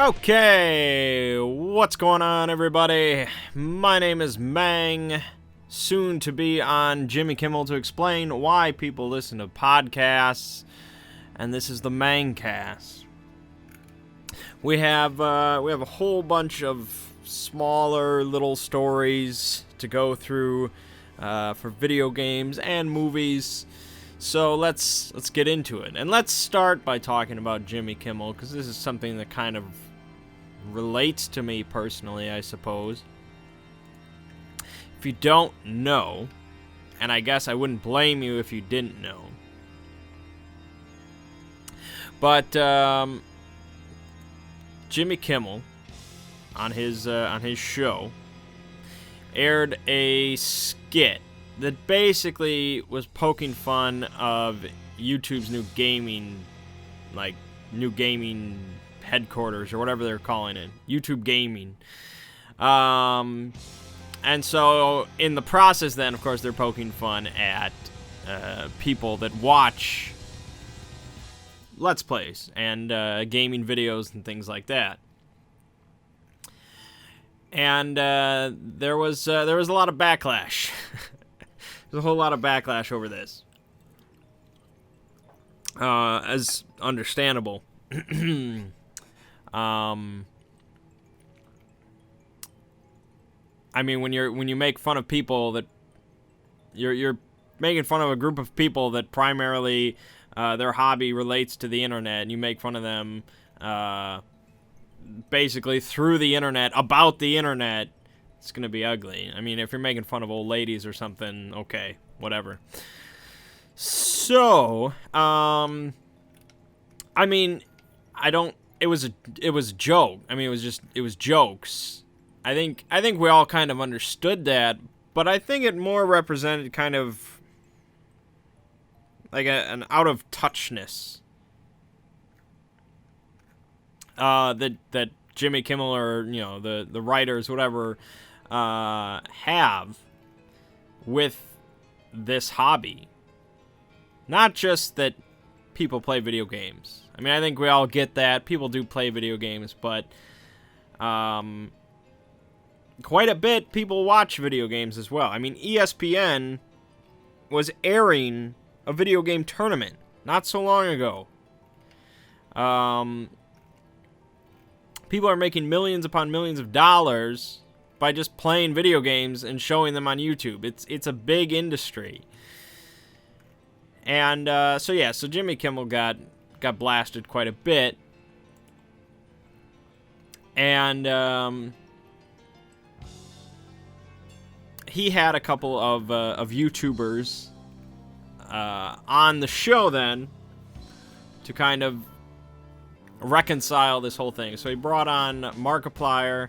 Okay, what's going on, everybody? My name is Mangg, soon to be on Jimmy Kimmel to explain why people listen to podcasts, and this is the Manggcast. We have a whole bunch of smaller little stories to go through for video games and movies. So let's get into it. And let's start by talking about Jimmy Kimmel, because this is something that kind of relates to me personally, I suppose. If you don't know, and I guess I wouldn't blame you if you didn't know, but Jimmy Kimmel on his show aired a skit that basically was poking fun of YouTube's new gaming headquarters, or whatever they're calling it, YouTube Gaming. And so in the process then, of course, they're poking fun at people that watch Let's Plays and gaming videos and things like that. And there was a lot of backlash. There's a whole lot of backlash over this. As understandable. I mean, when you make fun of people that you're making fun of a group of people that primarily their hobby relates to the internet, and you make fun of them basically through the internet about the internet, it's gonna be ugly. I mean, if you're making fun of old ladies or something, okay, whatever. So, I mean, it was a joke. I mean, it was jokes. I think we all kind of understood that, but I think it more represented kind of like an out of touchness that Jimmy Kimmel, or the writers, whatever, have with this hobby. Not just that people play video games. I mean, I think we all get that. People do play video games, but quite a bit people watch video games as well. I mean, ESPN was airing a video game tournament not so long ago. People are making millions upon millions of dollars by just playing video games and showing them on YouTube. It's a big industry. And so Jimmy Kimmel got blasted quite a bit. And he had a couple of YouTubers on the show then to kind of reconcile this whole thing. So he brought on Markiplier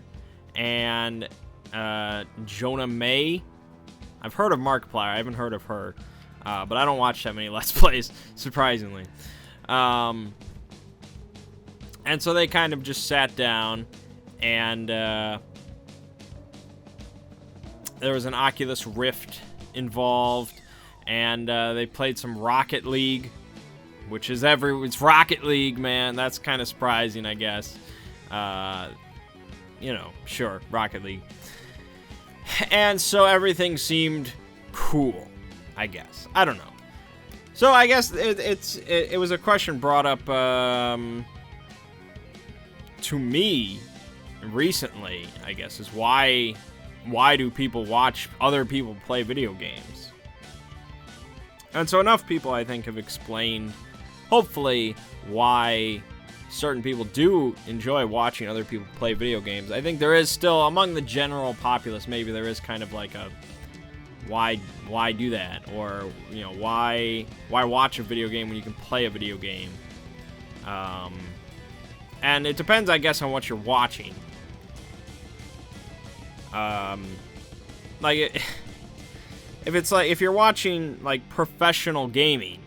and Jonah May. I've heard of Markiplier. I haven't heard of her. But I don't watch that many Let's Plays, surprisingly. And so they kind of just sat down, and there was an Oculus Rift involved, and they played some Rocket League, which is it's Rocket League, man. That's kind of surprising, I guess. Sure, Rocket League. And so everything seemed cool, I guess. I don't know. So I guess it was a question brought up to me recently, I guess, is why do people watch other people play video games? And so enough people, I think, have explained, hopefully, why certain people do enjoy watching other people play video games. I think there is still, among the general populace, maybe there is kind of like a why do that, or why watch a video game when you can play a video game. And it depends, I guess, on what you're watching. If you're watching like professional gaming,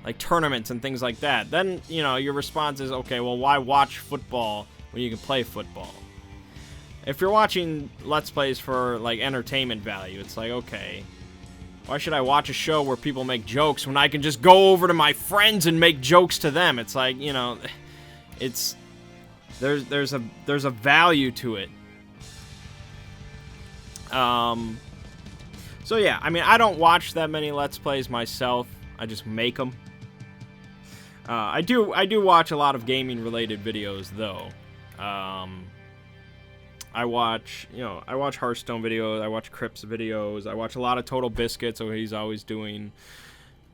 like tournaments and things like that, then your response is, okay, well, why watch football when you can play football? If you're watching Let's Plays for, like, entertainment value, it's like, okay, why should I watch a show where people make jokes when I can just go over to my friends and make jokes to them? It's like, it's there's a value to it. So yeah, I mean, I don't watch that many Let's Plays myself. I just make them. I do watch a lot of gaming related videos though. I watch Hearthstone videos, I watch Crip's videos, I watch a lot of Total Biscuit, so he's always doing,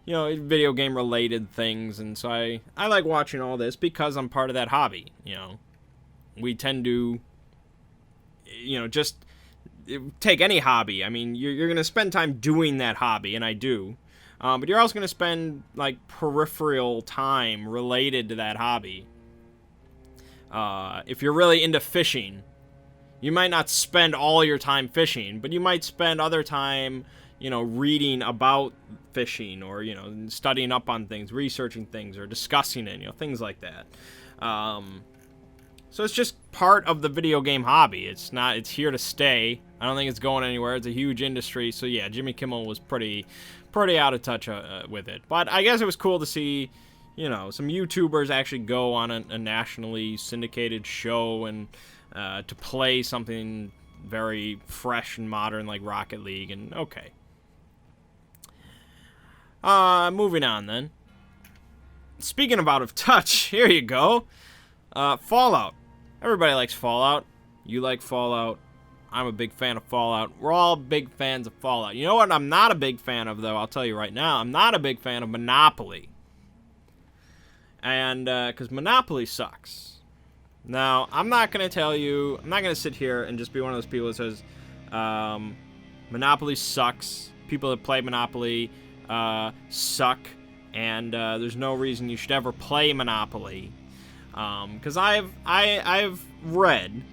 video game related things, and so I like watching all this because I'm part of that hobby. We tend to, just take any hobby. I mean, you're going to spend time doing that hobby, and I do. But you're also going to spend, like, peripheral time related to that hobby. If you're really into fishing, you might not spend all your time fishing, but you might spend other time, reading about fishing or, studying up on things, researching things, or discussing it, things like that. So it's just part of the video game hobby. It's here to stay. I don't think it's going anywhere. It's a huge industry. So yeah, Jimmy Kimmel was pretty out of touch with it. But I guess it was cool to see, some YouTubers actually go on a nationally syndicated show and to play something very fresh and modern like Rocket League. And okay. Moving on then. Speaking of out of touch, here you go. Fallout. Everybody likes Fallout. You like Fallout. I'm a big fan of Fallout. We're all big fans of Fallout. You know what I'm not a big fan of, though? I'll tell you right now. I'm not a big fan of Monopoly. And, because Monopoly sucks. Now, I'm not going to sit here and just be one of those people that says, Monopoly sucks. People that play Monopoly, suck. And, there's no reason you should ever play Monopoly. Because I've read,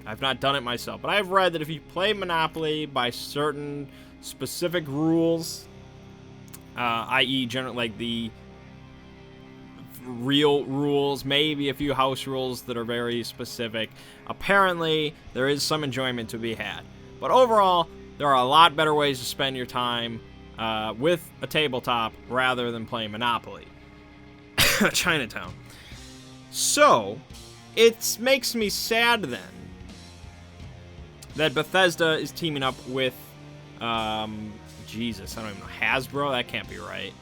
I've not done it myself, but I've read that if you play Monopoly by certain specific rules, i.e. like the real rules, maybe a few house rules that are very specific, apparently there is some enjoyment to be had. But overall, there are a lot better ways to spend your time with a tabletop rather than playing Monopoly. Chinatown. So, it makes me sad then that Bethesda is teaming up with, Jesus, I don't even know, Hasbro? That can't be right.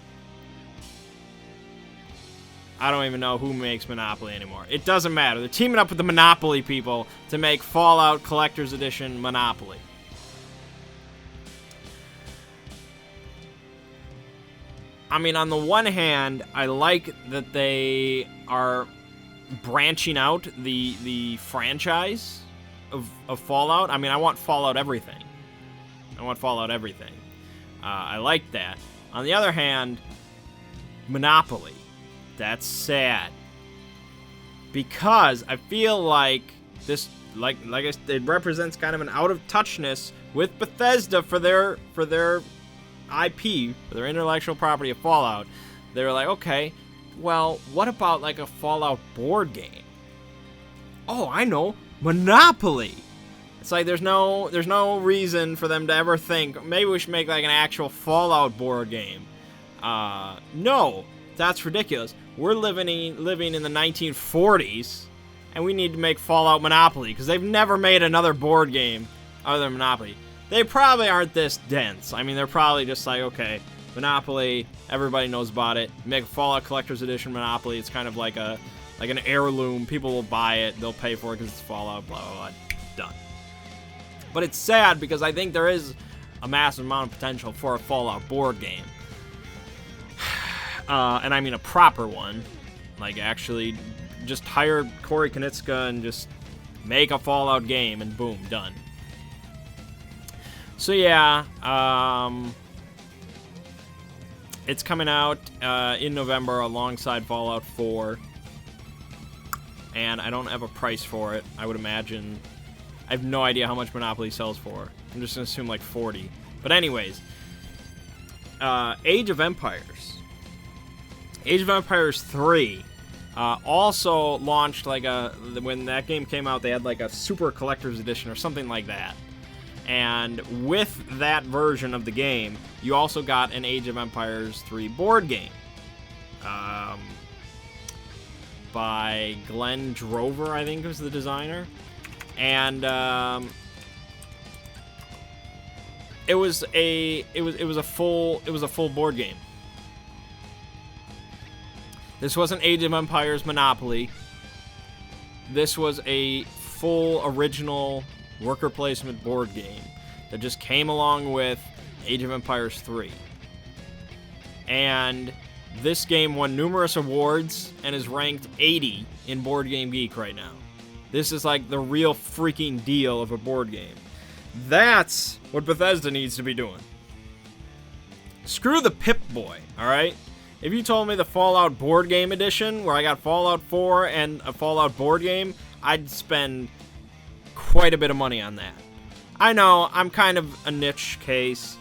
I don't even know who makes Monopoly anymore. It doesn't matter. They're teaming up with the Monopoly people to make Fallout Collector's Edition Monopoly. I mean, on the one hand, I like that they are branching out the franchise of Fallout. I mean, I want Fallout everything. I like that. On the other hand, Monopoly. That's sad. Because I feel like this, like it represents kind of an out of touchness with Bethesda for their IP, for their intellectual property of Fallout. They were like, okay, well, what about like a Fallout board game? Oh, I know, Monopoly. It's like there's no reason for them to ever think maybe we should make like an actual Fallout board game. No, that's ridiculous. We're living in the 1940s, and we need to make Fallout Monopoly because they've never made another board game other than Monopoly. They probably aren't this dense. I mean, they're probably just like, okay, Monopoly, everybody knows about it. Make a Fallout Collector's Edition Monopoly. It's kind of like an heirloom. People will buy it. They'll pay for it because it's Fallout, blah, blah, blah. Done. But it's sad because I think there is a massive amount of potential for a Fallout board game. And I mean a proper one. Like, actually, just hire Corey Konieczka and just make a Fallout game and boom, done. So yeah, it's coming out in November alongside Fallout 4. And I don't have a price for it. I would imagine... I have no idea how much Monopoly sells for. I'm just going to assume like 40. But anyways, Age of Empires. Age of Empires 3 also launched like when that game came out, they had like a super collector's edition or something like that. And with that version of the game, you also got an Age of Empires 3 board game. by Glenn Drover, I think was the designer. And it was a full board game. This wasn't Age of Empires Monopoly. This was a full original worker placement board game that just came along with Age of Empires 3. And this game won numerous awards and is ranked 80 in Board Game Geek right now. This is like the real freaking deal of a board game. That's what Bethesda needs to be doing. Screw the Pip-Boy, alright? If you told me the Fallout board game edition, where I got Fallout 4 and a Fallout board game, I'd spend quite a bit of money on that. I know, I'm kind of a niche case,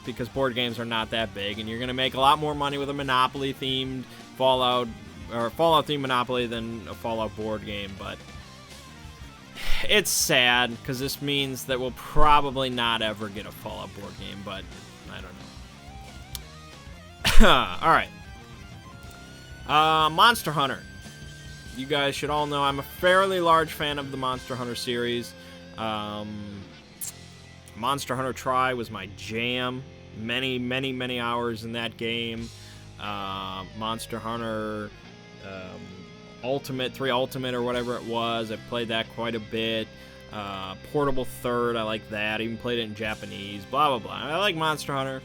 because board games are not that big, and you're going to make a lot more money with a Monopoly-themed Fallout, or Fallout-themed Monopoly than a Fallout board game, but it's sad, because this means that we'll probably not ever get a Fallout board game, but I don't know. Alright. Monster Hunter. You guys should all know I'm a fairly large fan of the Monster Hunter series. Monster Hunter Tri was my jam. Many hours in that game. Monster Hunter Ultimate, 3 Ultimate or whatever it was. I played that quite a bit. Portable Third, I like that. I even played it in Japanese. Blah, blah, blah. I like Monster Hunter.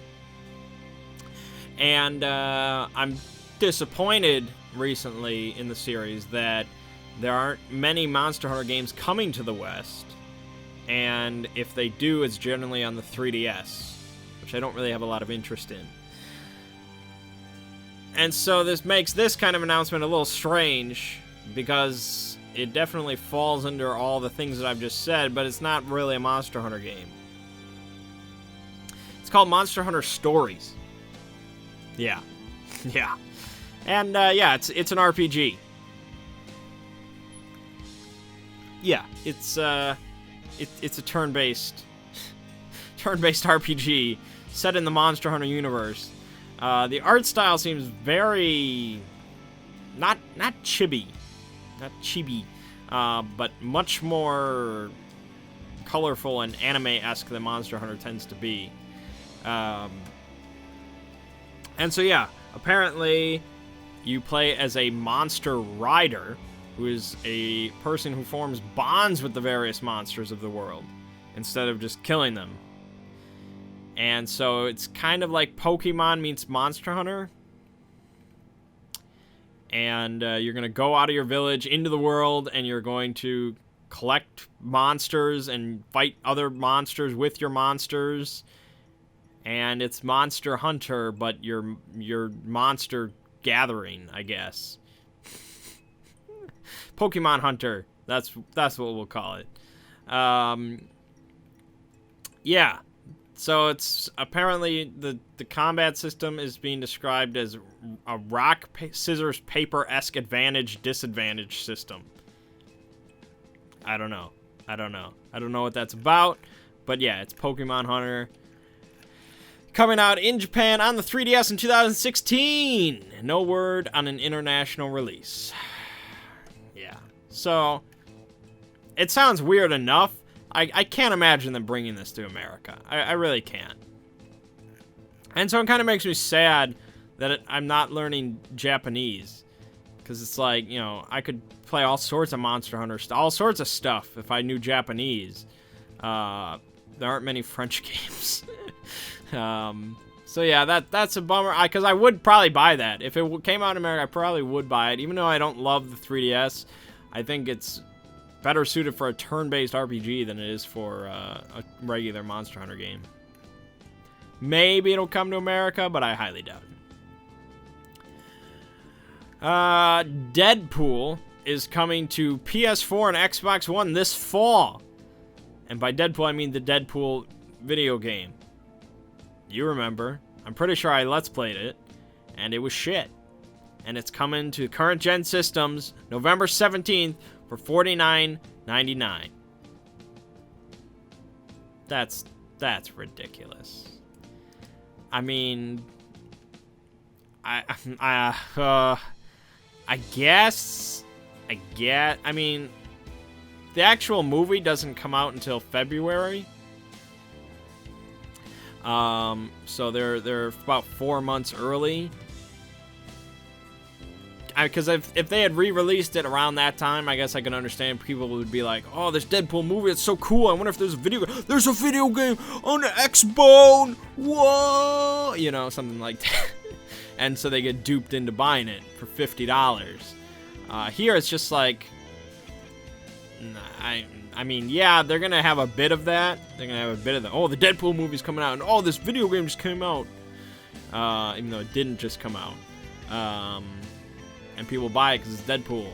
And I'm disappointed recently in the series that there aren't many Monster Hunter games coming to the West. And if they do, it's generally on the 3DS, which I don't really have a lot of interest in. And so this makes this kind of announcement a little strange, because it definitely falls under all the things that I've just said, but it's not really a Monster Hunter game. It's called Monster Hunter Stories. Yeah. Yeah. And, yeah, it's an RPG. Yeah, it's a turn-based RPG set in the Monster Hunter universe. The art style seems very not chibi, but much more colorful and anime-esque than Monster Hunter tends to be. And so, yeah, apparently you play as a monster rider, who is a person who forms bonds with the various monsters of the world, instead of just killing them. And so it's kind of like Pokemon meets Monster Hunter. And you're going to go out of your village into the world, and you're going to collect monsters and fight other monsters with your monsters. And it's Monster Hunter, but you're monster gathering, I guess. Pokemon Hunter. That's what we'll call it. Yeah. So it's apparently the combat system is being described as a rock, scissors, paper-esque advantage-disadvantage system. I don't know. I don't know what that's about. But yeah, it's Pokemon Hunter. Coming out in Japan on the 3DS in 2016. No word on an international release. Yeah. So, it sounds weird enough. I can't imagine them bringing this to America. I really can't. And so it kind of makes me sad that I'm not learning Japanese. Because it's like, you know, I could play all sorts of Monster Hunter all sorts of stuff if I knew Japanese. There aren't many French games. So yeah, that's a bummer. Because I would probably buy that. If it came out in America, I probably would buy it. Even though I don't love the 3DS, I think it's better suited for a turn-based RPG than it is for a regular Monster Hunter game. Maybe it'll come to America, but I highly doubt it. Deadpool is coming to PS4 and Xbox One this fall. And by Deadpool, I mean the Deadpool video game. You remember. I'm pretty sure I Let's Played it, and it was shit. And it's coming to current-gen systems November 17th for $49.99. That's ridiculous. I mean, I mean, the actual movie doesn't come out until February. So they're about 4 months early. Because if they had re-released it around that time, I guess I can understand people would be like, oh, this Deadpool movie, it's so cool. I wonder if there's a video game. There's a video game on the Xbone. Whoa! You know, something like that. And so they get duped into buying it for $50. Here it's just like, I mean, yeah, they're going to have a bit of that. They're going to have a bit of the, oh, the Deadpool movie's coming out, and oh, this video game just came out. Even though it didn't just come out. And people buy it because it's Deadpool.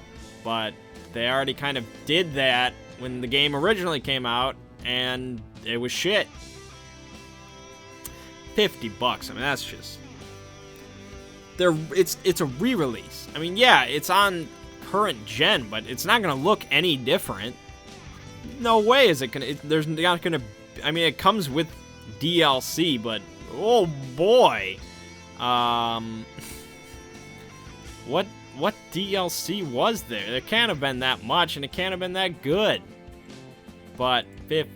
But they already kind of did that when the game originally came out, and it was shit. $50. I mean, that's just... It's a re-release. I mean, yeah, it's on current gen, but it's not going to look any different. No way is it going to... There's not going to... I mean, it comes with DLC, but... Oh, boy. What DLC was there? There can't have been that much, and it can't have been that good. But $50,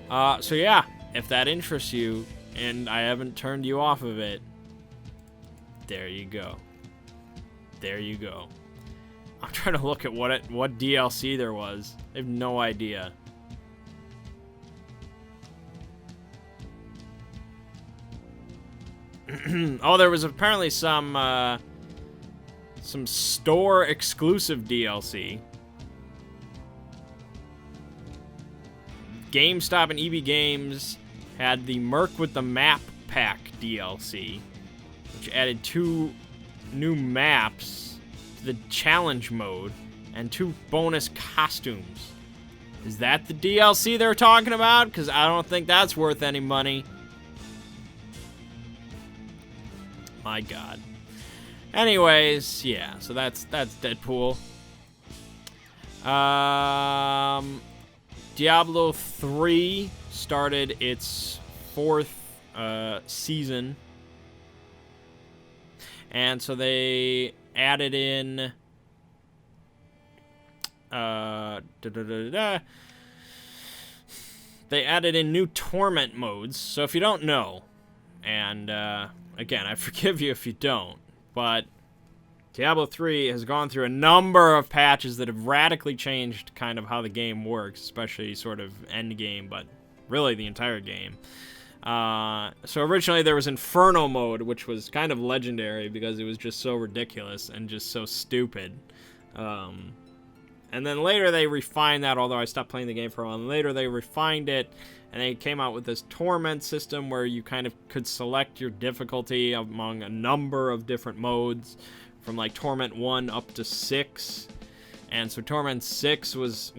man. So yeah, if that interests you, and I haven't turned you off of it, there you go. There you go. I'm trying to look at what DLC there was. I have no idea. Oh, there was apparently some store exclusive DLC. GameStop and EB Games had the Merc with the Map Pack DLC, which added 2 new maps to the challenge mode and 2 bonus costumes. Is that the DLC they're talking about? Because I don't think that's worth any money. My God. Anyways, yeah, so that's Deadpool. Diablo 3 started its 4th season. And so they added in they added in new torment modes. So if you don't know, and again, I forgive you if you don't, but Diablo 3 has gone through a number of patches that have radically changed kind of how the game works, especially sort of end game, but really the entire game. So originally there was Inferno mode, which was kind of legendary because it was just so ridiculous and just so stupid. And then later they refined that, although I stopped playing the game for a while. And later they refined it, and they came out with this torment system where you kind of could select your difficulty among a number of different modes, from like Torment 1 up to 6. And so Torment 6 was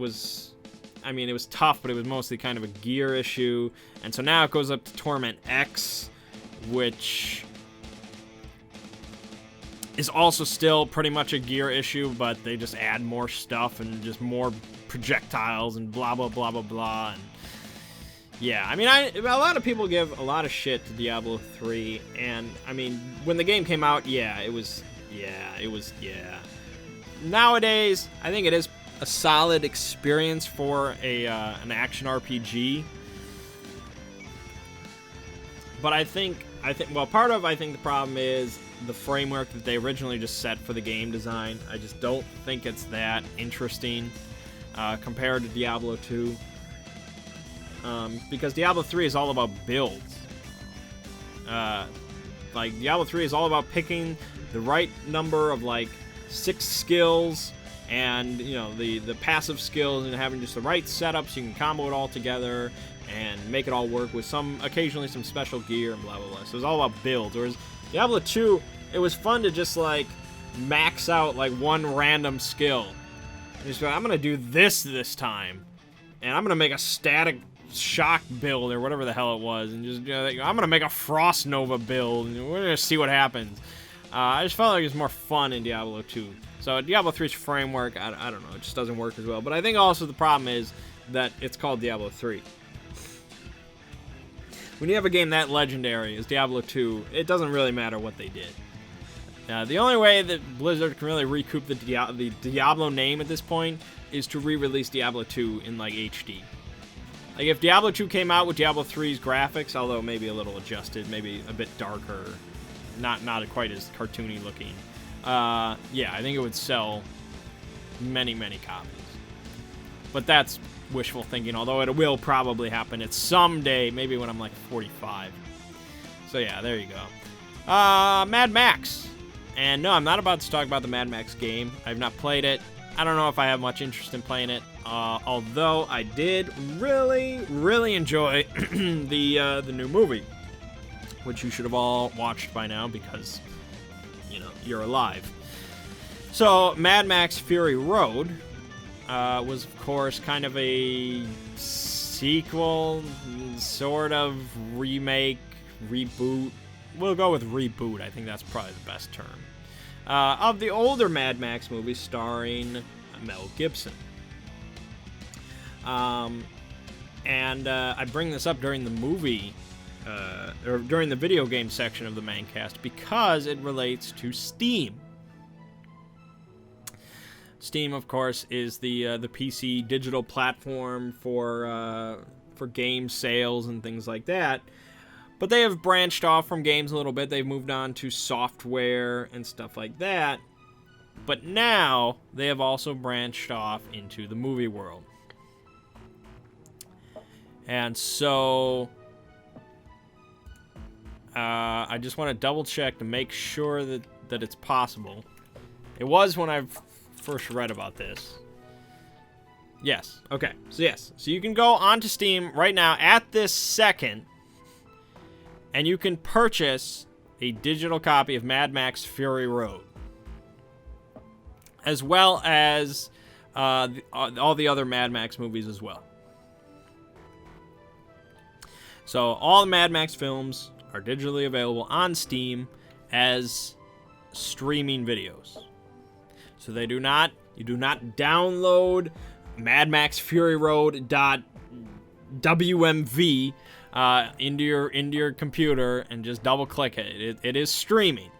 I mean, it was tough, but it was mostly kind of a gear issue. And so now it goes up to Torment X, which is also still pretty much a gear issue, but they just add more stuff and just more projectiles and blah, blah, blah, blah, blah. And yeah, I mean, a lot of people give a lot of shit to Diablo 3, and I mean, when the game came out, it was. Nowadays, I think it is a solid experience for an action RPG. But I think well, part of the problem is the framework that they originally just set for the game design. I just don't think it's that interesting compared to Diablo 2. Because Diablo 3 is all about builds. Like, Diablo 3 is all about picking the right number of, 6 skills, and, the passive skills, and having just the right setup so you can combo it all together and make it all work with occasionally some special gear and blah, blah, blah. So it's all about builds. Whereas Diablo 2, it was fun to just, max out, one random skill. And just go, I'm going to do this time. And I'm going to make a static shock build or whatever the hell it was, and just I'm gonna make a Frost Nova build and we're gonna see what happens. I just felt like it was more fun in Diablo 2. So Diablo 3's framework, I don't know, it just doesn't work as well. But I think also the problem is that it's called Diablo 3. when you have a game that legendary as Diablo 2, it doesn't really matter what they did. The only way that Blizzard can really recoup the Diablo name at this point is to re-release Diablo 2 in, like, HD. Like, if Diablo 2 came out with Diablo 3's graphics, although maybe a little adjusted, maybe a bit darker, not quite as cartoony looking, yeah, I think it would sell many, many copies. But that's wishful thinking, although it will probably happen at someday, maybe when I'm, like, 45. So, yeah, there you go. Mad Max. And no, I'm not about to talk about the Mad Max game. I've not played it. I don't know if I have much interest in playing it. Although I did really, really enjoy the new movie, which you should have all watched by now because, you know, you're alive. So, Mad Max Fury Road was, of course, kind of a sequel, sort of remake, reboot. We'll go with reboot. I think that's probably the best term. Of the older Mad Max movies starring Mel Gibson. And I bring this up during the movie, or during the video game section of the Manggcast, because it relates to Steam. Steam, of course, is the PC digital platform for game sales and things like that. But they have branched off from games a little bit. They've moved on to software and stuff like that. But now they have also branched off into the movie world. And so I just want to double check to make sure that it's possible. It was when I first read about this. Yes. Okay. So yes. So you can go onto Steam right now at this second, and you can purchase a digital copy of Mad Max Fury Road, as well as all the other Mad Max movies as well. So all the Mad Max films are digitally available on Steam as streaming videos. So you do not download Mad Max Fury Road .wmv into your computer and just double click it. It is streaming.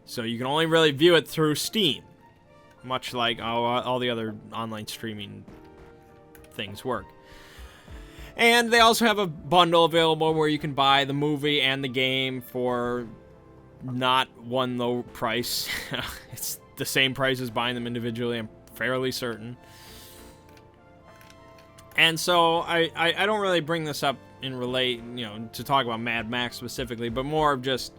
So you can only really view it through Steam, much like all the other online streaming things work. And they also have a bundle available where you can buy the movie and the game for not one low price. It's the same price as buying them individually, I'm fairly certain. And so I don't really bring this up to talk about Mad Max specifically, but more of just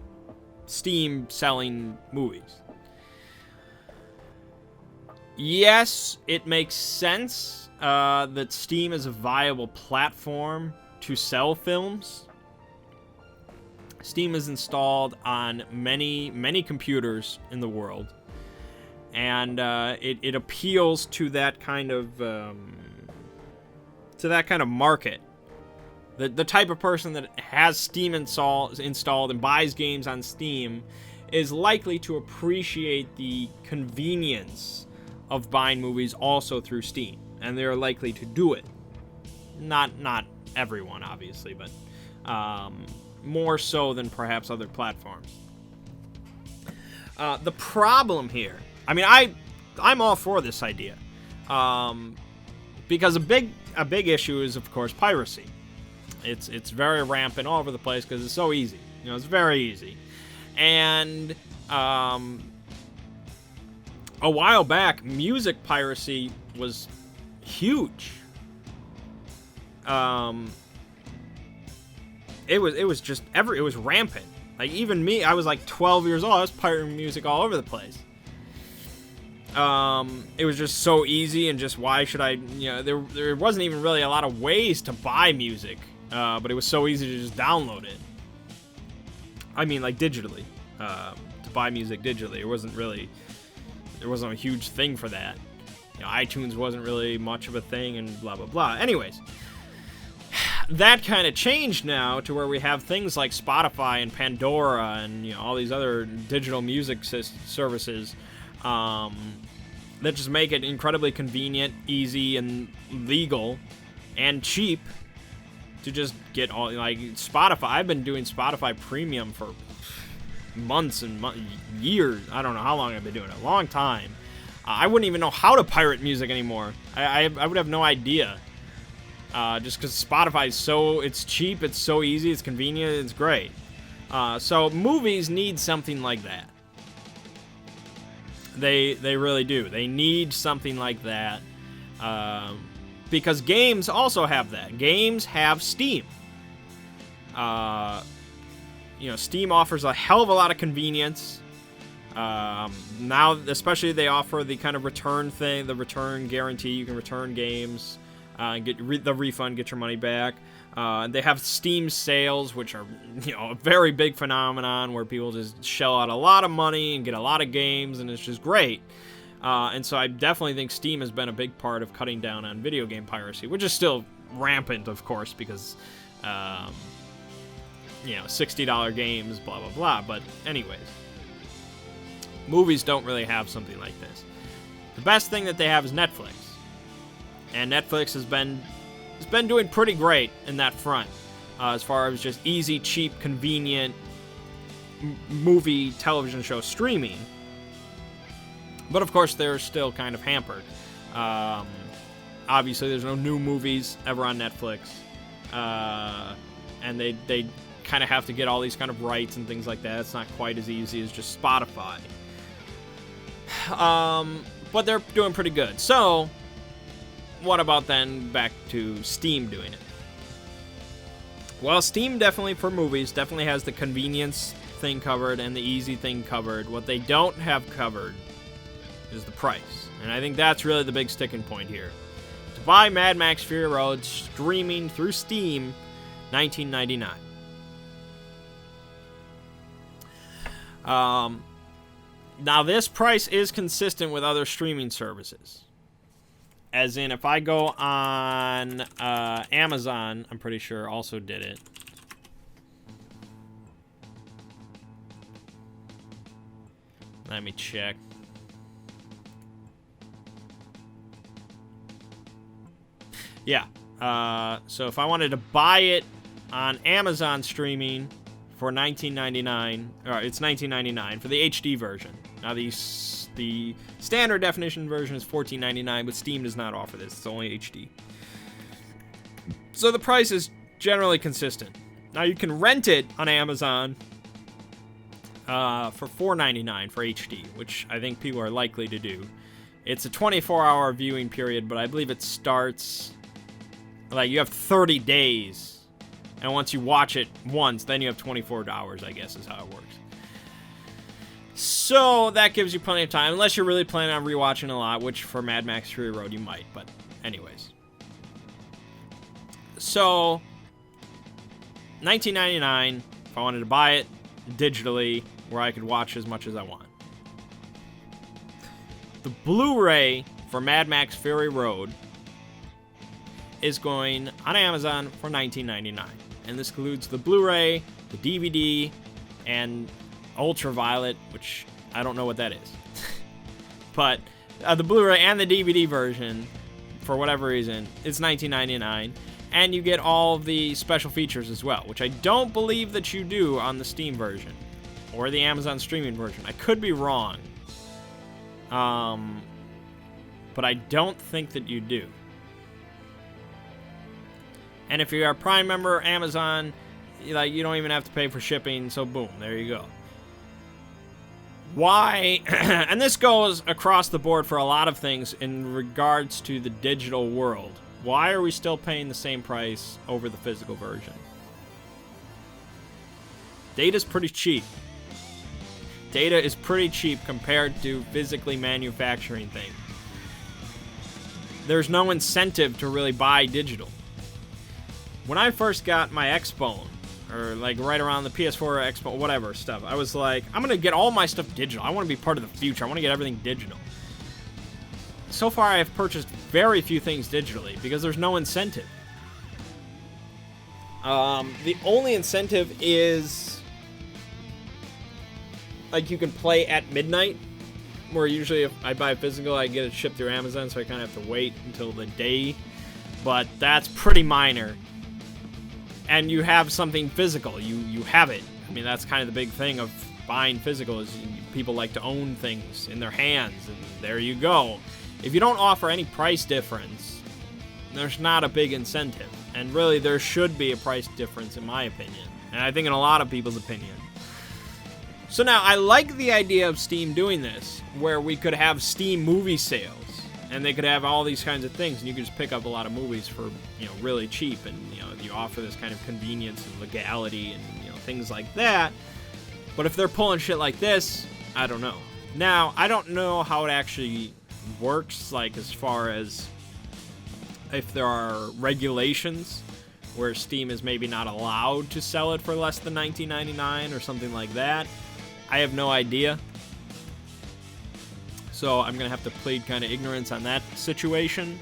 Steam selling movies. Yes, it makes sense that Steam is a viable platform to sell films. Steam is installed on many computers in the world, and it appeals to that kind of market. The type of person that has Steam installed and buys games on Steam is likely to appreciate the convenience of buying movies also through Steam, and they're likely to do it. Not everyone, obviously, but more so than perhaps other platforms. The problem here, I mean, I'm all for this idea, because a big issue is, of course, piracy. It's very rampant all over the place because it's so easy. It's very easy. And a while back, music piracy was huge. It was rampant. Like, even me, I was like 12 years old. I was pirating music all over the place. It was just so easy, and just why should I, there wasn't even really a lot of ways to buy music, but it was so easy to just download it. I mean, like, digitally, to buy music digitally. There wasn't a huge thing for that. iTunes wasn't really much of a thing, and blah, blah, blah. Anyways, that kind of changed now to where we have things like Spotify and Pandora and, all these other digital music services, that just make it incredibly convenient, easy, and legal, and cheap to just get all, like, Spotify. I've been doing Spotify Premium for months and years. I don't know how long I've been doing it. A long time. I wouldn't even know how to pirate music anymore. I would have no idea. Just because Spotify is it's cheap, it's so easy, it's convenient, it's great. So movies need something like that. They really do. They need something like that. Because games also have that. Games have Steam. Steam offers a hell of a lot of convenience. Now, especially, they offer the kind of return thing, the return guarantee. You can return games, get the refund, get your money back. They have Steam sales, which are, a very big phenomenon where people just shell out a lot of money and get a lot of games, and it's just great. And so I definitely think Steam has been a big part of cutting down on video game piracy, which is still rampant, of course, because, $60 games, blah, blah, blah. But anyways, movies don't really have something like this. The best thing that they have is Netflix. And Netflix has been doing pretty great in that front, as far as just easy, cheap, convenient movie, television show streaming. But of course, they're still kind of hampered. Obviously, there's no new movies ever on Netflix, and they kind of have to get all these kind of rights and things like that. It's not quite as easy as just Spotify. But they're doing pretty good. So, what about then back to Steam doing it? Well, Steam definitely, for movies, definitely has the convenience thing covered and the easy thing covered. What they don't have covered is the price. And I think that's really the big sticking point here. To buy Mad Max Fury Road streaming through Steam, $19.99. Now, this price is consistent with other streaming services. As in, if I go on Amazon, I'm pretty sure also did it. Let me check. Yeah. So if I wanted to buy it on Amazon streaming for $19.99, or it's $19.99 for the HD version. Now the standard definition version is $14.99, but Steam does not offer this. It's only HD. So the price is generally consistent. Now you can rent it on Amazon for $4.99 for HD, which I think people are likely to do. It's a 24-hour viewing period, but I believe it starts, like, you have 30 days. And once you watch it once, then you have 24 hours, I guess, is how it works. So that gives you plenty of time, unless you're really planning on rewatching a lot, which for Mad Max Fury Road you might, but anyways. So, $19.99 if I wanted to buy it digitally, where I could watch as much as I want. The Blu-ray for Mad Max Fury Road is going on Amazon for $19.99. And this includes the Blu-ray, the DVD, and Ultraviolet, which I don't know what that is. But the Blu-ray and the DVD version, for whatever reason, it's $19.99. And you get all of the special features as well, which I don't believe that you do on the Steam version or the Amazon streaming version. I could be wrong. But I don't think that you do. And if you're a Prime member, Amazon, you don't even have to pay for shipping, so boom, there you go. Why, and this goes across the board for a lot of things in regards to the digital world. Why are we still paying the same price over the physical version? Data's pretty cheap. Data is pretty cheap compared to physically manufacturing things. There's no incentive to really buy digital. When I first got my Xbone, or like right around the PS4 Xbone, whatever stuff, I was like, I'm going to get all my stuff digital. I want to be part of the future. I want to get everything digital. So far, I have purchased very few things digitally because there's no incentive. The only incentive is, like, you can play at midnight, where usually if I buy physical, I get it shipped through Amazon, so I kind of have to wait until the day. But that's pretty minor. and you have something physical. You have it. I mean, that's kind of the big thing of buying physical is people like to own things in their hands, and there you go. If you don't offer any price difference, there's not a big incentive. And really, there should be a price difference, in my opinion. And I think in a lot of people's opinion. So now, I like the idea of Steam doing this, where we could have Steam movie sales. And they could have all these kinds of things, and you could just pick up a lot of movies for, really cheap. And, you offer this kind of convenience and legality and, things like that. But if they're pulling shit like this, I don't know. Now, I don't know how it actually works, like, as far as if there are regulations where Steam is maybe not allowed to sell it for less than $19.99 or something like that. I have no idea. So I'm going to have to plead kind of ignorance on that situation.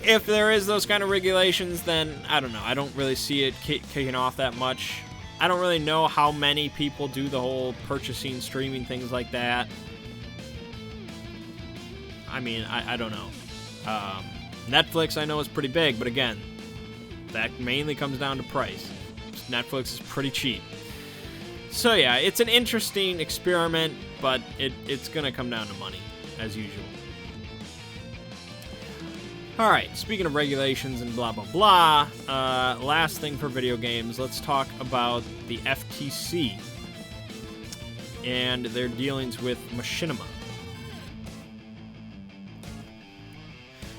If there is those kind of regulations, then I don't know. I don't really see it kicking off that much. I don't really know how many people do the whole purchasing, streaming, things like that. I mean, I don't know. Netflix, I know, is pretty big, but again, that mainly comes down to price. Netflix is pretty cheap. So yeah, it's an interesting experiment, but it's going to come down to money, as usual. Alright, speaking of regulations and blah blah blah, last thing for video games, let's talk about the FTC and their dealings with Machinima.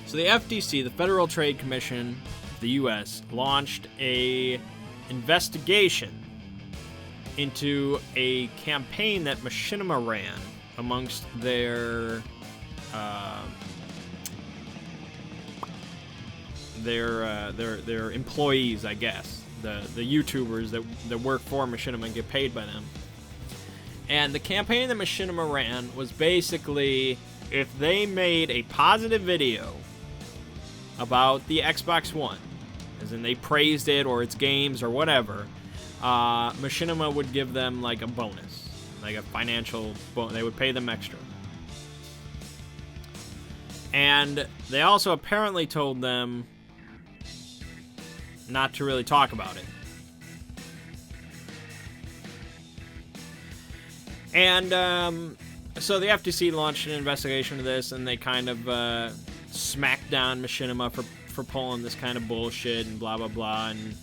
So the FTC, the Federal Trade Commission of the U.S., launched a investigation into a campaign that Machinima ran amongst their employees, I guess, the YouTubers that work for Machinima and get paid by them. And the campaign that Machinima ran was basically, if they made a positive video about the Xbox One, as in they praised it or its games or whatever, Machinima would give them like a bonus, like a financial bonus. They would pay them extra. And they also apparently told them not to really talk about it. And so the FTC launched an investigation of this, and they kind of smacked down Machinima for pulling this kind of bullshit and blah blah blah. And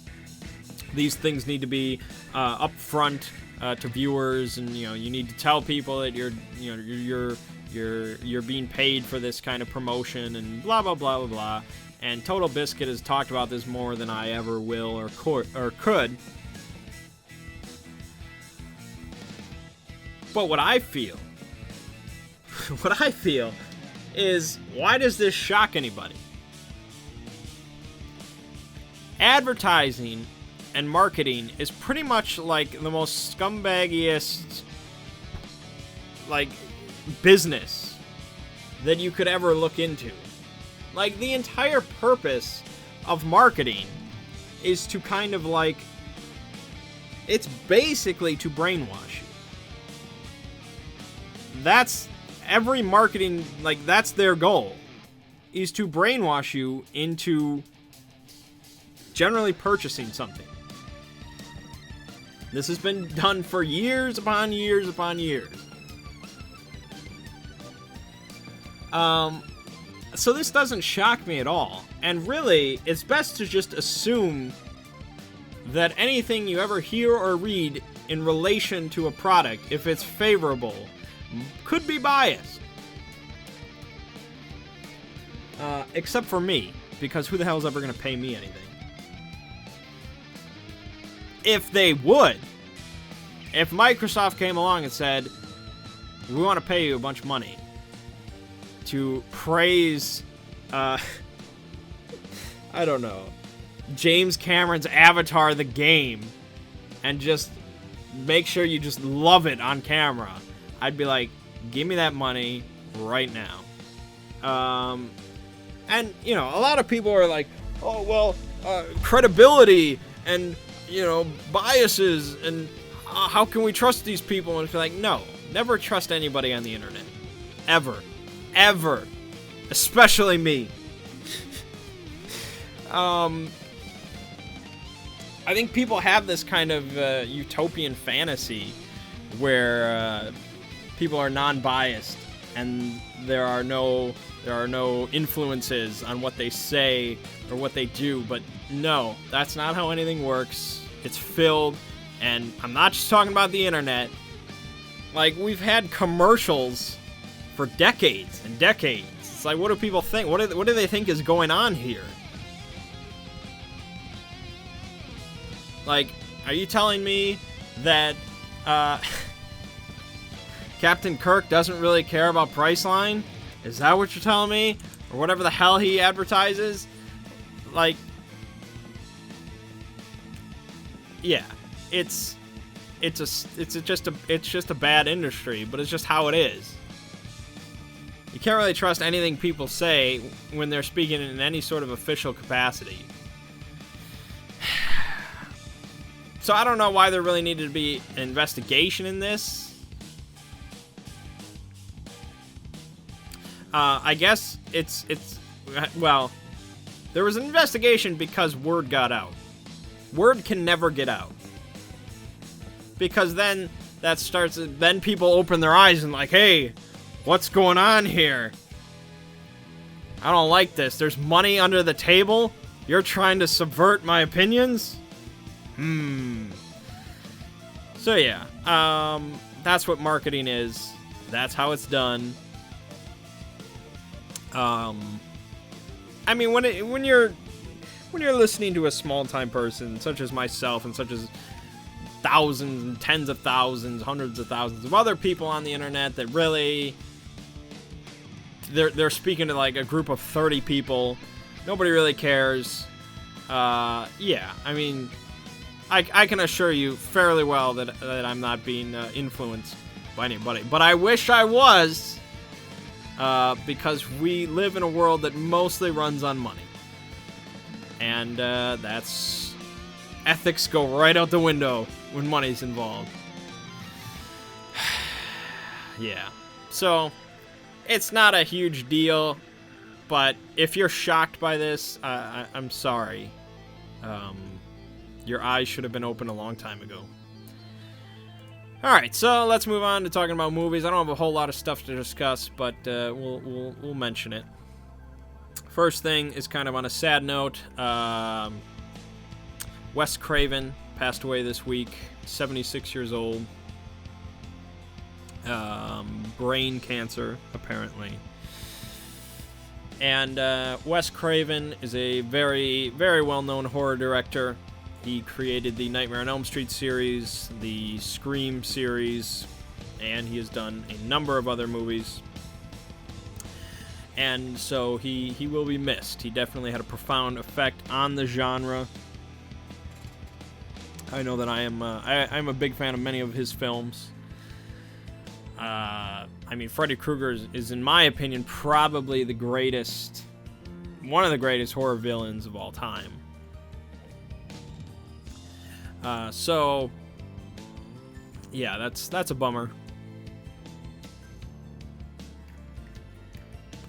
these things need to be upfront to viewers, and you need to tell people that you're being paid for this kind of promotion and blah blah blah blah blah. And Total Biscuit has talked about this more than I ever will or could. But what I feel is, why does this shock anybody? Advertising and marketing is pretty much like the most scumbaggiest business that you could ever look into. Like, the entire purpose of marketing is to kind of it's basically to brainwash you. That's every marketing, that's their goal, is to brainwash you into generally purchasing something. This has been done for years upon years upon years. So this doesn't shock me at all. And really, it's best to just assume that anything you ever hear or read in relation to a product, if it's favorable, could be biased. Except for me, because who the hell is ever going to pay me anything? If they would, if Microsoft came along and said, we want to pay you a bunch of money to praise, I don't know, James Cameron's Avatar the game, and just make sure you just love it on camera, I'd be like, give me that money right now. And, a lot of people are like, oh, well, credibility and, biases, and how can we trust these people? And it's like, no, never trust anybody on the internet. Ever. Ever. Especially me. I think people have this kind of utopian fantasy where people are non-biased and there are no influences on what they say or what they do, but no, that's not how anything works. It's filled, and I'm not just talking about the internet. Like, we've had commercials for decades and decades. It's like, what do people think? What do they think is going on here? Like, are you telling me that Captain Kirk doesn't really care about Priceline? Is that what you're telling me? Or whatever the hell he advertises? Like, yeah, it's just a bad industry, but it's just how it is. You can't really trust anything people say when they're speaking in any sort of official capacity. So I don't know why there really needed to be an investigation in this. I guess well, there was an investigation because word got out. Word can never get out. Because then people open their eyes and like, hey, what's going on here? I don't like this. There's money under the table? You're trying to subvert my opinions? So yeah, that's what marketing is. That's how it's done. I mean, when you're listening to a small-time person such as myself and such as thousands and tens of thousands, hundreds of thousands of other people on the internet that really they're speaking to like a group of 30 people, nobody really cares. Yeah, I mean, I can assure you fairly well that I'm not being influenced by anybody, but I wish I was, because we live in a world that mostly runs on money, and that's ethics go right out the window when money's involved. Yeah, so it's not a huge deal, but if you're shocked by this, I'm sorry. Your eyes should have been open a long time ago. Alright, so let's move on to talking about movies. I don't have a whole lot of stuff to discuss, but we'll mention it. First thing is kind of on a sad note. Wes Craven passed away this week, 76 years old. Brain cancer, apparently. And Wes Craven is a very, very well-known horror director. He created the Nightmare on Elm Street series, the Scream series, and he has done a number of other movies. And so he will be missed. He definitely had a profound effect on the genre. I know that I'm a big fan of many of his films. I mean, Freddy Krueger is, in my opinion, probably one of the greatest horror villains of all time. So, yeah, that's a bummer.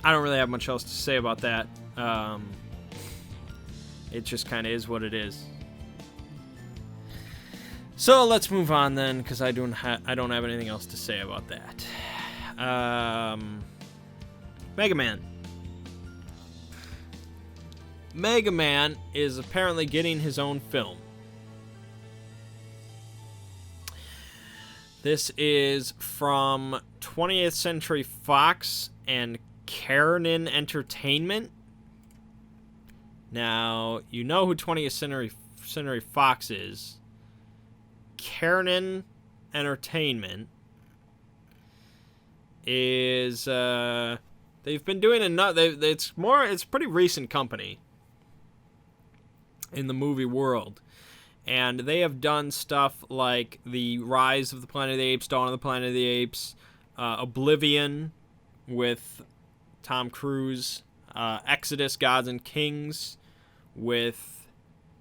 I don't really have much else to say about that. It just kind of is what it is. So let's move on then, because I don't have anything else to say about that. Mega Man. Mega Man is apparently getting his own film. This is from 20th Century Fox and Kernan Entertainment. Now, you know who 20th Century Fox is. Kernan Entertainment is they've been doing it's a pretty recent company in the movie world, and they have done stuff like the Rise of the Planet of the Apes, Dawn of the Planet of the Apes, Oblivion with Tom Cruise, Exodus: Gods and Kings with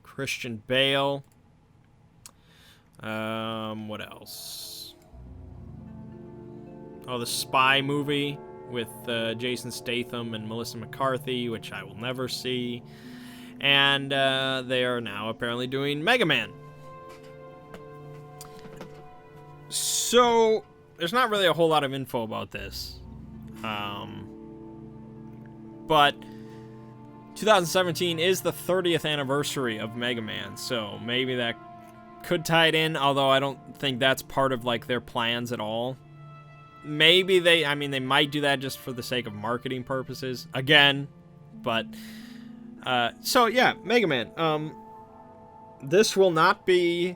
Christian Bale. What else? Oh, the Spy movie with Jason Statham and Melissa McCarthy, which I will never see. And they are now apparently doing Mega Man. So, there's not really a whole lot of info about this. But 2017 is the 30th anniversary of Mega Man, so maybe that could tie it in, although I don't think that's part of, like, their plans at all. Maybe they might do that just for the sake of marketing purposes, again, but, so, yeah, Mega Man, this will not be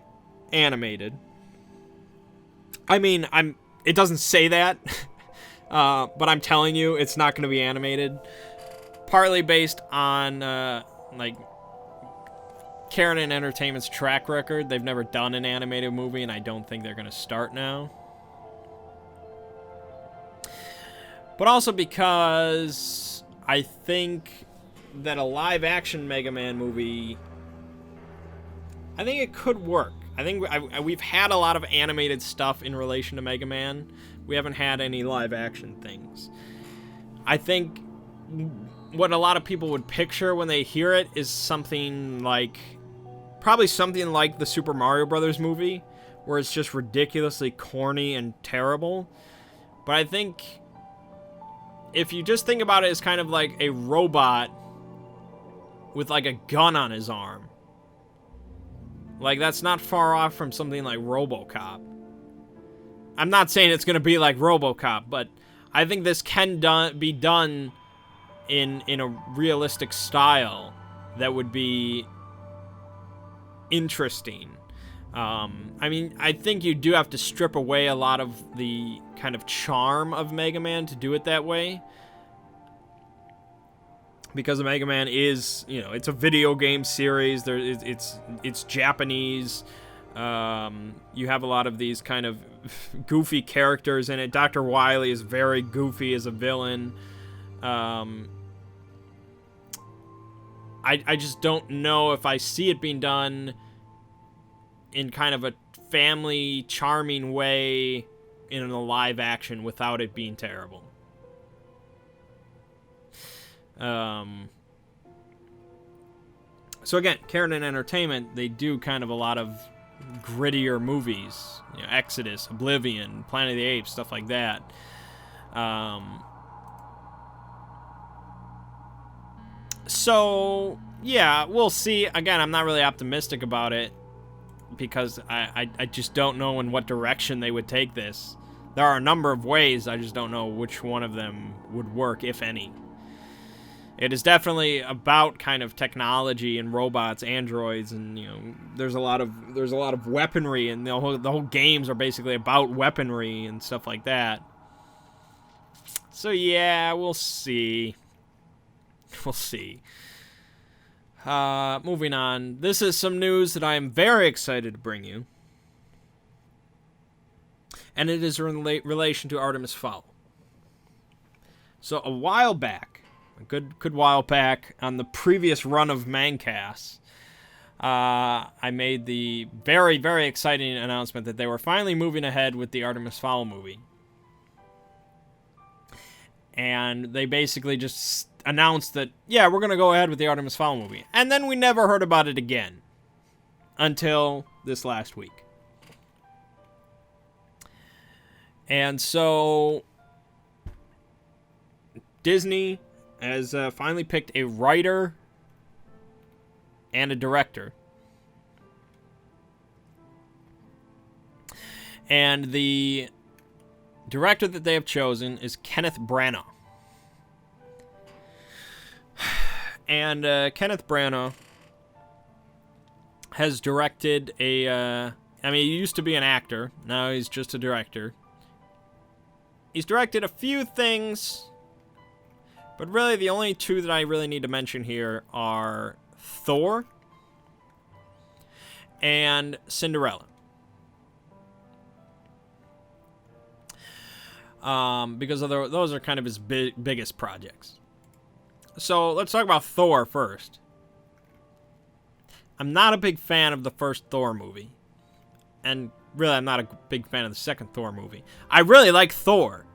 animated. I mean, it doesn't say that, but I'm telling you, it's not going to be animated. Partly based on, like, Karen Entertainment's track record. They've never done an animated movie, and I don't think they're going to start now. But also because I think that a live-action Mega Man movie, I think it could work. I think we've had a lot of animated stuff in relation to Mega Man. We haven't had any live-action things. I think what a lot of people would picture when they hear it is something like, probably something like the Super Mario Brothers movie, where it's just ridiculously corny and terrible. But I think if you just think about it as kind of like a robot with like a gun on his arm, like, that's not far off from something like RoboCop. I'm not saying it's going to be like RoboCop, but I think this can be done in a realistic style that would be interesting. I mean, I think you do have to strip away a lot of the kind of charm of Mega Man to do it that way. Because Mega Man is, you know, it's a video game series. It's Japanese. You have a lot of these kind of goofy characters in it. Dr. Wily is very goofy as a villain. I just don't know if I see it being done in kind of a family charming way in a live action without it being terrible. So again, Karen Entertainment, they do kind of a lot of grittier movies, you know, Exodus, Oblivion, Planet of the Apes, stuff like that. So yeah, we'll see. Again, I'm not really optimistic about it because I just don't know in what direction they would take this. There are a number of ways, I just don't know which one of them would work, if any. It is definitely about kind of technology and robots, androids, and, you know, there's a lot of weaponry, and the whole games are basically about weaponry and stuff like that. So yeah, we'll see. We'll see. Moving on. This is some news that I am very excited to bring you, and it is in relation to Artemis Fowl. So a while back, a good while back, on the previous run of Manggcast, I made the very, very exciting announcement that they were finally moving ahead with the Artemis Fowl movie. And they basically just announced that, yeah, we're going to go ahead with the Artemis Fowl movie. And then we never heard about it again until this last week. And so Disney has finally picked a writer and a director. And the director that they have chosen is Kenneth Branagh. And Kenneth Branagh has directed he used to be an actor. Now he's just a director. He's directed a few things, but really the only two that I really need to mention here are Thor and Cinderella. Because those are kind of his biggest projects. So let's talk about Thor first. I'm not a big fan of the first Thor movie. And really, I'm not a big fan of the second Thor movie. I really like Thor.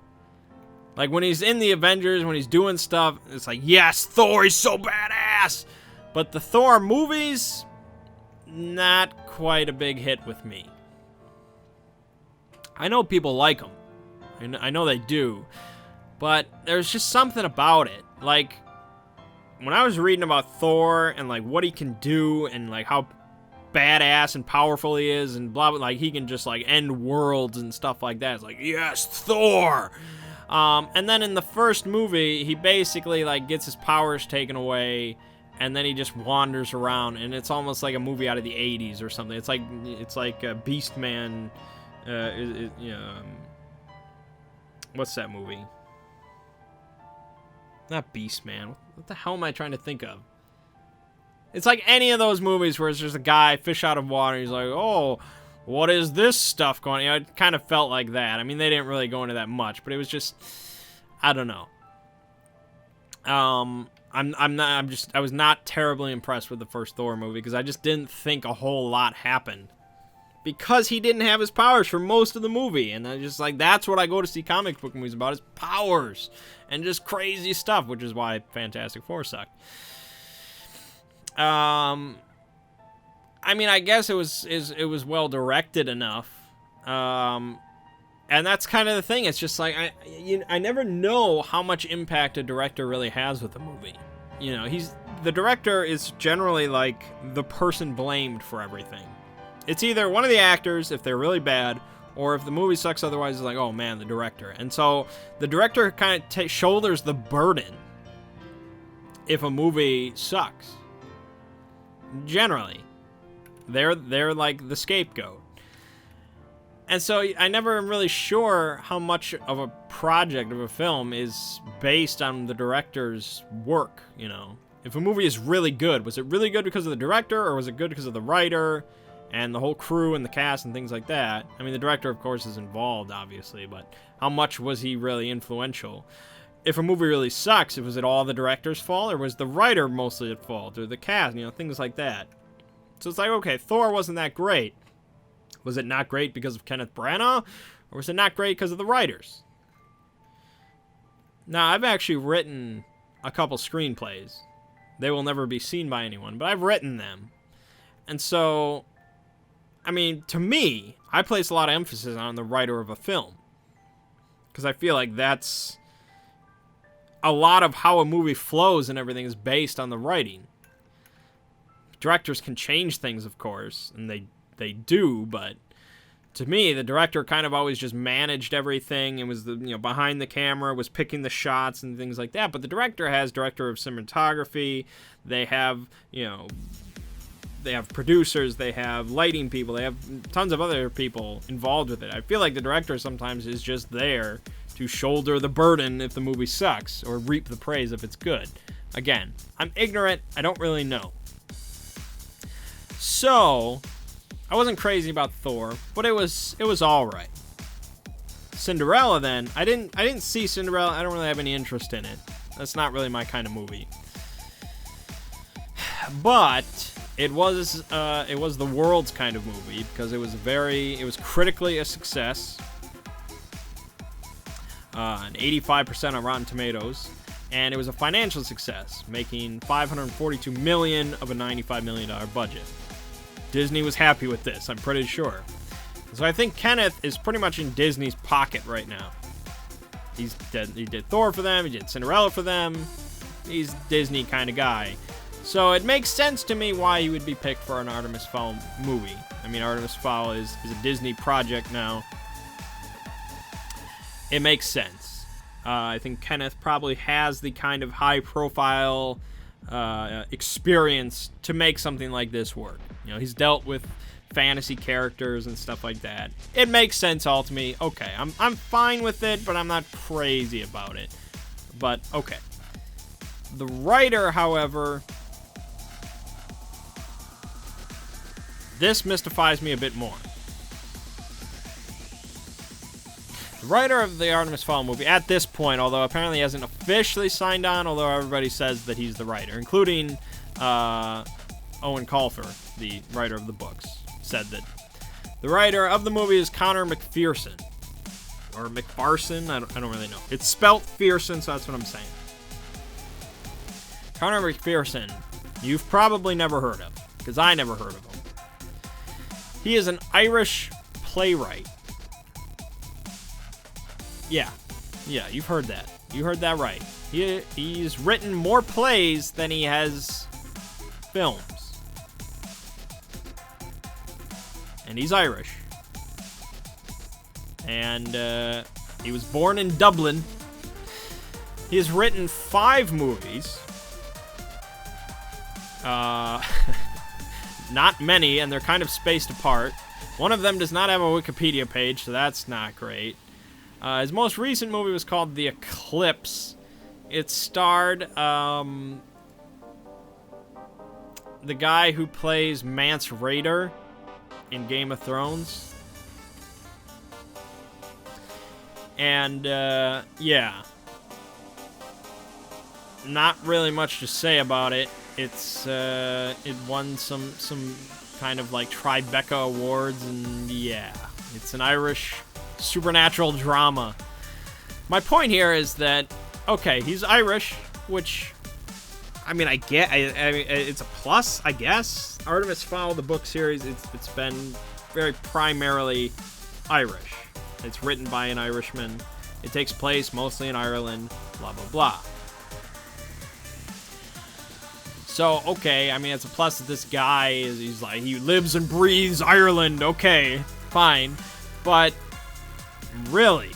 Like, when he's in the Avengers, when he's doing stuff, it's like, yes, Thor, he's so badass! But the Thor movies, not quite a big hit with me. I know people like them. I know they do. But there's just something about it. Like, when I was reading about Thor and, like, what he can do and, like, how badass and powerful he is and blah, blah, like, he can just, like, end worlds and stuff like that. It's like, yes, Thor! And then in the first movie, he basically, like, gets his powers taken away, and then he just wanders around, and it's almost like a movie out of the 80s or something. It's like Beast Man, what's that movie? Not Beast Man. What the hell am I trying to think of? It's like any of those movies where it's just a guy, fish out of water, he's like, oh, what is this stuff going on? It kind of felt like that. I mean, they didn't really go into that much, but it was just, I don't know. I was not terribly impressed with the first Thor movie because I just didn't think a whole lot happened. Because he didn't have his powers for most of the movie. And I just, like, that's what I go to see comic book movies about, is powers. And just crazy stuff, which is why Fantastic Four sucked. I mean, I guess it was well directed enough. And that's kind of the thing. It's just like, I never know how much impact a director really has with a movie. You know, the director is generally, like, the person blamed for everything. It's either one of the actors, if they're really bad, or if the movie sucks otherwise, it's like, oh man, the director. And so the director kind of shoulders the burden if a movie sucks. Generally. They're like the scapegoat. And so I never am really sure how much of a project of a film is based on the director's work, you know. If a movie is really good, was it really good because of the director, or was it good because of the writer and the whole crew and the cast and things like that? I mean, the director, of course, is involved, obviously, but how much was he really influential? If a movie really sucks, was it all the director's fault, or was the writer mostly at fault, or the cast, you know, things like that? So it's like, okay, Thor wasn't that great. Was it not great because of Kenneth Branagh, or was it not great because of the writers? Now, I've actually written a couple screenplays. They will never be seen by anyone, but I've written them. And so, I mean, to me, I place a lot of emphasis on the writer of a film. Because I feel like that's a lot of how a movie flows and everything is based on the writing. Directors can change things, of course, and they do, but to me, the director kind of always just managed everything and was behind the camera, was picking the shots and things like that. But the director has director of cinematography. They have, they have producers, they have lighting people, they have tons of other people involved with it. I feel like the director sometimes is just there to shoulder the burden if the movie sucks, or reap the praise if it's good. Again, I'm ignorant, I don't really know. So, I wasn't crazy about Thor, but it was all right. Cinderella, then, I didn't see Cinderella. I don't really have any interest in it. That's not really my kind of movie. But it was the world's kind of movie because it was critically a success. An 85% on Rotten Tomatoes, and it was a financial success, making $542 million of a $95 million budget. Disney was happy with this, I'm pretty sure. So I think Kenneth is pretty much in Disney's pocket right now. He did Thor for them, he did Cinderella for them. He's a Disney kind of guy. So it makes sense to me why he would be picked for an Artemis Fowl movie. I mean, Artemis Fowl is a Disney project now. It makes sense. I think Kenneth probably has the kind of high-profile experience to make something like this work. He's dealt with fantasy characters and stuff like that. It makes sense all to me. Okay, I'm fine with it, but I'm not crazy about it. But, okay. The writer, however, this mystifies me a bit more. The writer of the Artemis Fowl movie, at this point, although apparently he hasn't officially signed on, although everybody says that he's the writer, including Owen Colfer, the writer of the books, said that the writer of the movie is Connor McPherson. Or McPherson, I don't really know. It's spelt Fearson, so that's what I'm saying. Connor McPherson you've probably never heard of, because I never heard of him. He is an Irish playwright. Yeah, you've heard that. You heard that right. He's written more plays than he has films. And he's Irish. And he was born in Dublin. He has written 5 movies. Not many, and they're kind of spaced apart. One of them does not have a Wikipedia page, so that's not great. His most recent movie was called The Eclipse. It starred the guy who plays Mance Rayder in Game of Thrones. And, yeah. Not really much to say about it. It won some kind of like Tribeca awards, and yeah. It's an Irish supernatural drama. My point here is that, okay, he's Irish, which, I mean, I get, I mean, it's a plus, I guess. Artemis Fowl, the book series, it's been very primarily Irish. It's written by an Irishman. It takes place mostly in Ireland, blah, blah, blah. So, okay, I mean, it's a plus that this guy he's like, he lives and breathes Ireland, okay, fine. But, really,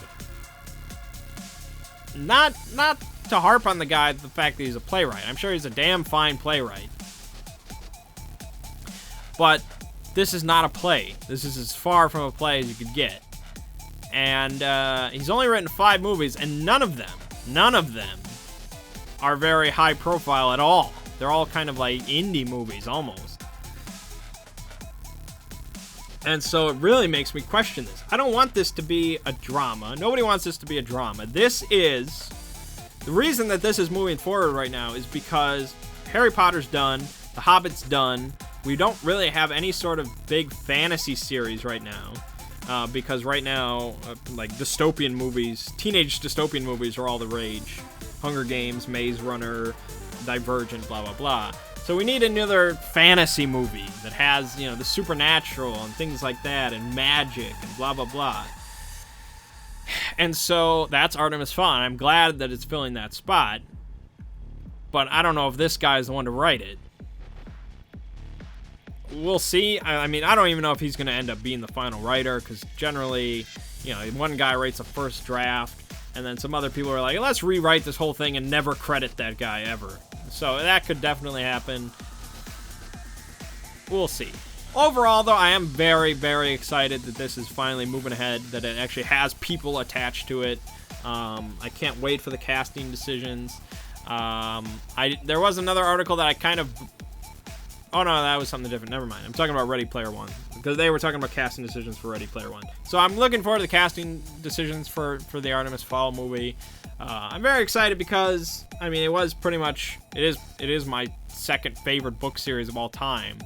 not to harp on the guy, the fact that he's a playwright. I'm sure he's a damn fine playwright. But this is not a play. This is as far from a play as you could get. And he's only written 5 movies, and none of them are very high profile at all. They're all kind of like indie movies, almost. And so it really makes me question this. I don't want this to be a drama. Nobody wants this to be a drama. This is... The reason that this is moving forward right now is because Harry Potter's done, The Hobbit's done. We don't really have any sort of big fantasy series right now. Because right now, like dystopian movies, teenage dystopian movies are all the rage. Hunger Games, Maze Runner, Divergent, blah, blah, blah. So we need another fantasy movie that has, you know, the supernatural and things like that, and magic and blah, blah, blah. And so that's Artemis Fowl. I'm glad that it's filling that spot. But I don't know if this guy is the one to write it. We'll see. I mean, I don't even know if he's going to end up being the final writer, because generally, you know, one guy writes a first draft, and then some other people are like, let's rewrite this whole thing and never credit that guy ever. So that could definitely happen. We'll see. Overall, though, I am very, very excited that this is finally moving ahead, that it actually has people attached to it. I can't wait for the casting decisions. There was another article that I kind of... Oh, no, that was something different. Never mind. I'm talking about Ready Player One, because they were talking about casting decisions for Ready Player One. So I'm looking forward to the casting decisions for the Artemis Fowl movie. I'm very excited because, I mean, it was pretty much... It is my second favorite book series of all time.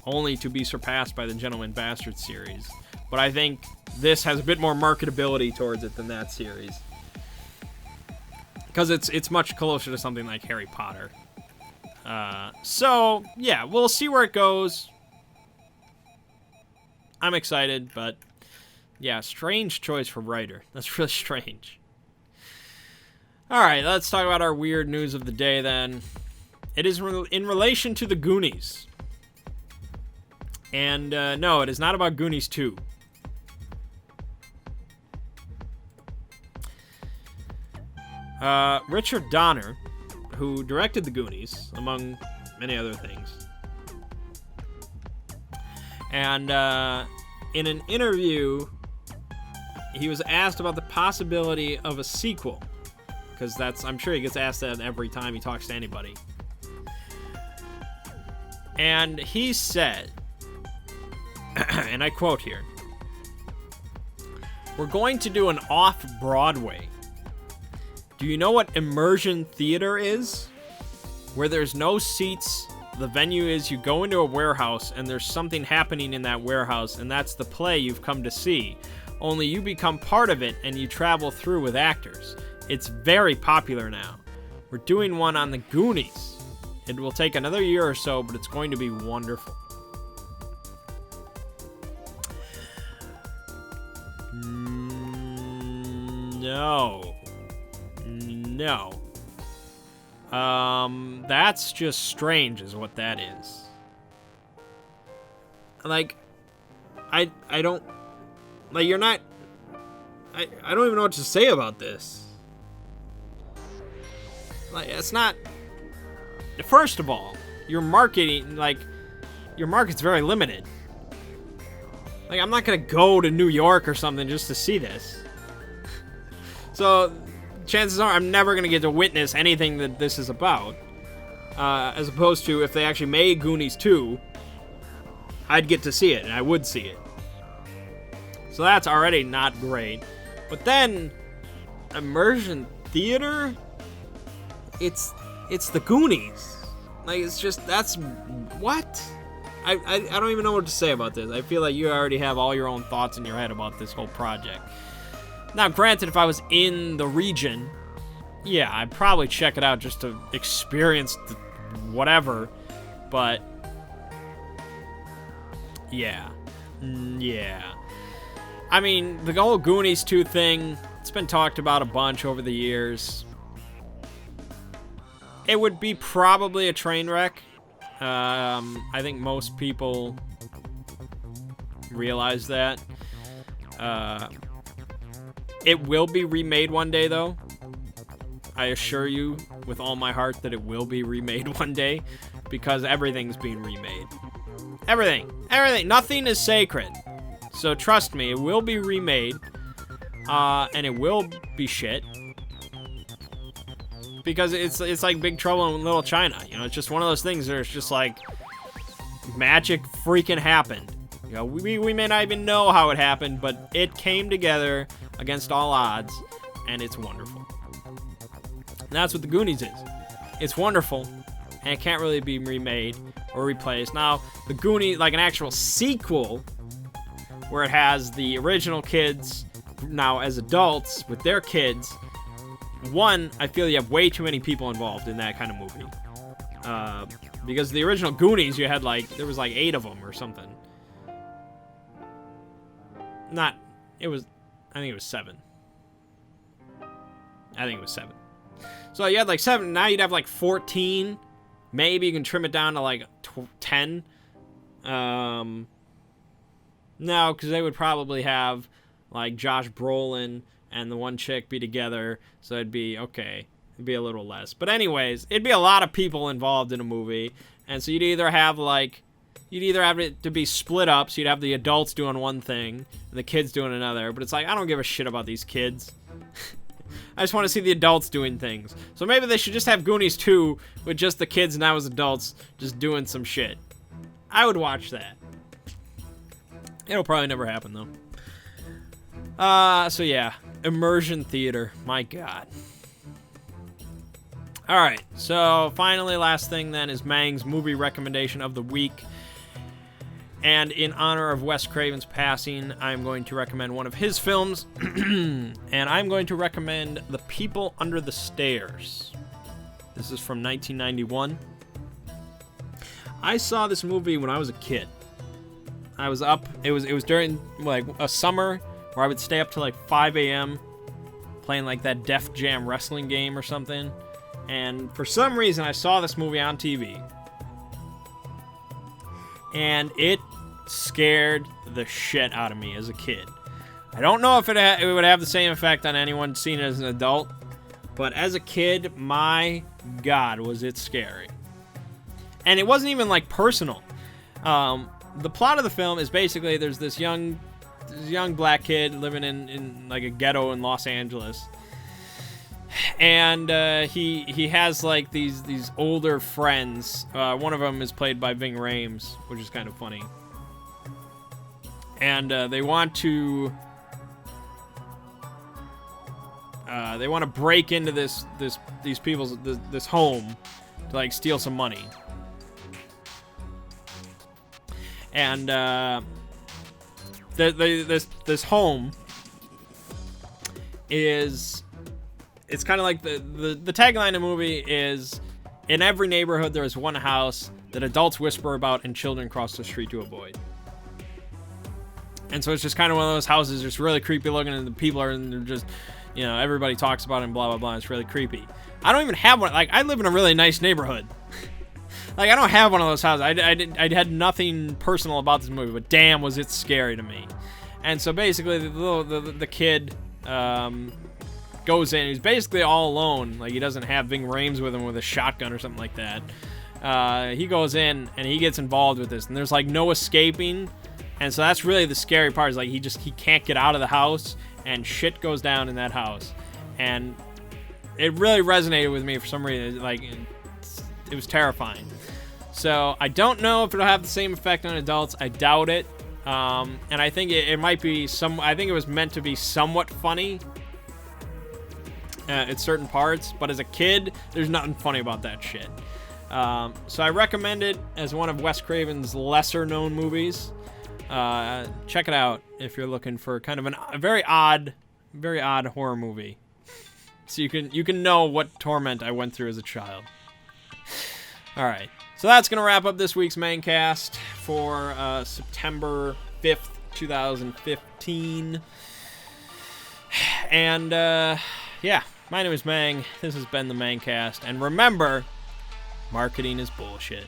Only to be surpassed by the Gentleman Bastard series. But I think this has a bit more marketability towards it than that series. Because it's much closer to something like Harry Potter. So, yeah, we'll see where it goes. I'm excited, but yeah, strange choice for writer. That's really strange. Alright, let's talk about our weird news of the day then. It is in relation to the Goonies. And no, it is not about Goonies 2. Richard Donner, who directed the Goonies, among many other things. And in an interview, he was asked about the possibility of a sequel. Because I'm sure he gets asked that every time he talks to anybody. And he said, and I quote here, "We're going to do an off-Broadway. Do you know what immersion theater is? Where there's no seats, the venue is you go into a warehouse and there's something happening in that warehouse, and that's the play you've come to see. Only you become part of it and you travel through with actors. It's very popular now. We're doing one on the Goonies. It will take another year or so, but it's going to be wonderful. No. That's just strange is what that is. Like, I don't, like, you're not, I don't even know what to say about this. Like, it's not, first of all, your marketing, like, your market's very limited. Like, I'm not gonna go to New York or something just to see this. So, chances are I'm never gonna get to witness anything that this is about. As opposed to if they actually made Goonies 2, I'd get to see it, and I would see it. So that's already not great. But then, immersion theater? It's the Goonies. Like, it's just, that's, what? I don't even know what to say about this. I feel like you already have all your own thoughts in your head about this whole project. Now, granted, if I was in the region, yeah, I'd probably check it out just to experience the whatever, but yeah. I mean, the whole Goonies 2 thing, it's been talked about a bunch over the years. It would be probably a train wreck. I think most people realize that. It will be remade one day, though. I assure you with all my heart that it will be remade one day, because everything's being remade. Everything. Nothing is sacred. So trust me, it will be remade, and it will be shit. Because it's like Big Trouble in Little China. You know, it's just one of those things where it's just like magic freaking happened. You know, we may not even know how it happened, but it came together against all odds, and it's wonderful. And that's what the Goonies is. It's wonderful, and it can't really be remade or replaced. Now, the Goonies, like an actual sequel, where it has the original kids now as adults with their kids. One, I feel you have way too many people involved in that kind of movie. Because the original Goonies, you had there was 8 of them or something. I think it was 7. So you had 7, now you'd have 14. Maybe you can trim it down to 10. No, because they would probably have Josh Brolin and the one chick be together, so it'd be okay. It'd be a little less. But anyways, it'd be a lot of people involved in a movie, and so you'd either have it to be split up, so you'd have the adults doing one thing and the kids doing another. But it's I don't give a shit about these kids. I just want to see the adults doing things. So maybe they should just have Goonies 2 with just the kids now as adults just doing some shit. I would watch that. It'll probably never happen though. So yeah, immersion theater. My God. All right. So finally, last thing then is Mangg's movie recommendation of the week. And in honor of Wes Craven's passing, I'm going to recommend one of his films. And I'm going to recommend The People Under the Stairs. This is from 1991. I saw this movie when I was a kid. I was up. It was during a summer where I would stay up till 5 a.m. playing that Def Jam wrestling game or something. And for some reason, I saw this movie on TV. And it scared the shit out of me as a kid. I don't know if it would have the same effect on anyone seen it as an adult, but as a kid, my God, was it scary. And it wasn't even personal. The plot of the film is basically there's this young black kid living in a ghetto in Los Angeles. And he has these older friends. One of them is played by Ving Rhames, which is kind of funny. And they want to break into these people's this home to steal some money. And this home is, it's kind of like the tagline of the movie is, in every neighborhood, there is one house that adults whisper about and children cross the street to avoid. And so it's just kind of one of those houses that's really creepy looking, and the people are, and they're just, you know, everybody talks about it and blah, blah, blah. It's really creepy. I don't even have one. Like, I live in a really nice neighborhood. Like, I don't have one of those houses. I had nothing personal about this movie, but damn, was it scary to me. And so basically, the kid goes in. He's basically all alone. Like, he doesn't have Ving Rhames with him with a shotgun or something like that. He goes in, and he gets involved with this. And there's, like, no escaping. And so that's really the scary part, is like he can't get out of the house, and shit goes down in that house. And it really resonated with me for some reason. Like, it was terrifying. So I don't know if it'll have the same effect on adults. I doubt it. And I think it might be I think it was meant to be somewhat funny at certain parts, but as a kid, there's nothing funny about that shit. So I recommend it as one of Wes Craven's lesser known movies. Check it out if you're looking for kind of a very odd horror movie, so you can know what torment I went through as a child. All right, so that's gonna wrap up this week's Manggcast for September 5th, 2015. And yeah, my name is Mangg. This has been the Manggcast, and remember, marketing is bullshit.